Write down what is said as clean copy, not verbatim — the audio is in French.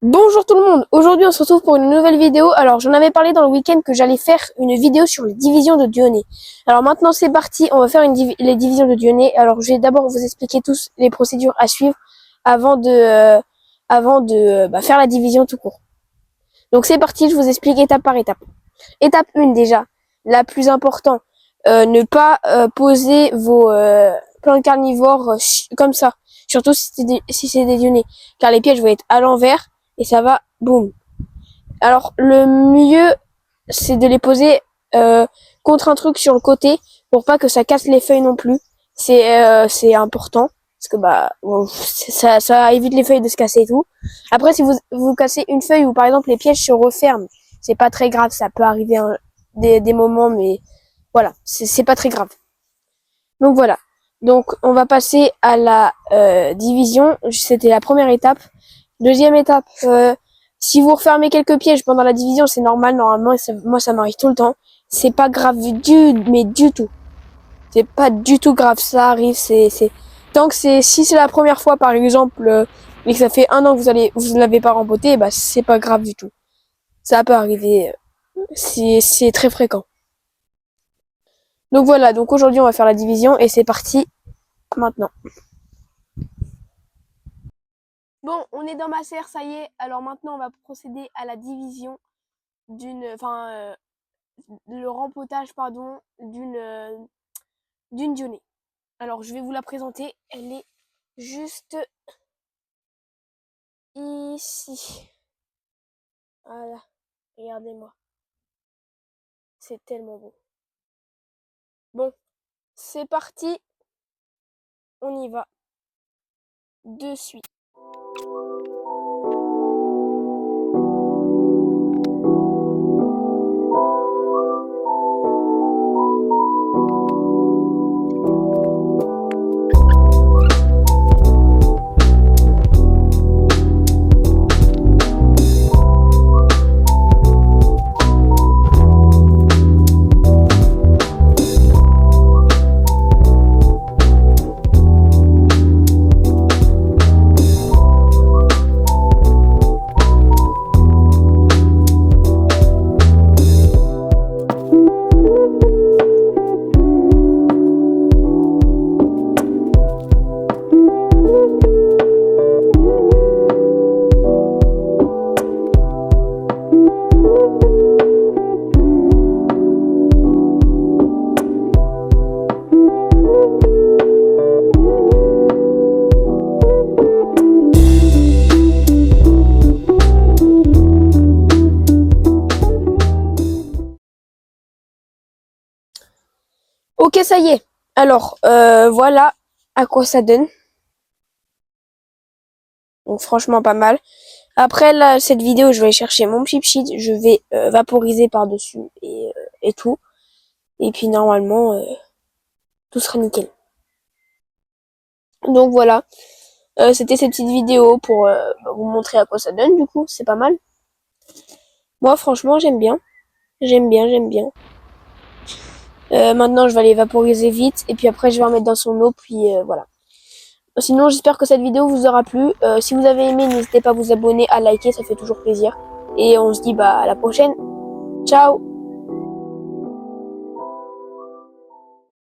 Bonjour tout le monde, aujourd'hui on se retrouve pour une nouvelle vidéo. Alors j'en avais parlé dans le week-end que j'allais faire une vidéo sur les divisions de Dieudonné. Alors maintenant c'est parti, on va faire les divisions de Dieudonné. Alors je vais d'abord vous expliquer tous les procédures à suivre avant de faire la division tout court. Donc c'est parti, je vous explique étape par étape. Étape 1 déjà, la plus importante, ne pas poser vos plantes carnivores comme ça. Surtout si c'est des Dieudonné, car les pièges vont être à l'envers. Et ça va, boum. Alors, le mieux, c'est de les poser contre un truc sur le côté pour pas que ça casse les feuilles non plus. C'est important parce que bon, ça évite les feuilles de se casser et tout. Après, si vous cassez une feuille ou par exemple les pièges se referment, c'est pas très grave. Ça peut arriver des moments, mais voilà, c'est pas très grave. Donc voilà. Donc on va passer à la division. C'était la première étape. Deuxième étape, si vous refermez quelques pièges pendant la division, c'est normal, normalement, moi ça m'arrive tout le temps. C'est pas grave mais du tout. C'est pas du tout grave, ça arrive, tant que si c'est la première fois par exemple, et que ça fait 1 an que vous l'avez pas rempoté, bah c'est pas grave du tout. Ça peut arriver, c'est très fréquent. Donc voilà, donc aujourd'hui on va faire la division et c'est parti maintenant. Bon, on est dans ma serre, ça y est. Alors maintenant, on va procéder à la division le rempotage, pardon, d'une Dieudonné. Alors, je vais vous la présenter. Elle est juste ici. Voilà, regardez-moi. C'est tellement beau. Bon, c'est parti. On y va. De suite. Ok, ça y est. Alors, voilà à quoi ça donne. Donc franchement pas mal. Après là, cette vidéo, je vais aller chercher mon pchit, je vais vaporiser par-dessus et tout. Et puis normalement, tout sera nickel. Donc voilà. C'était cette petite vidéo pour vous montrer à quoi ça donne, du coup, c'est pas mal. Moi franchement j'aime bien. J'aime bien. Maintenant je vais aller vaporiser vite et puis après je vais remettre dans son eau, puis voilà. Sinon j'espère que cette vidéo vous aura plu. Si vous avez aimé, n'hésitez pas à vous abonner, à liker, ça fait toujours plaisir. Et on se dit à la prochaine. Ciao!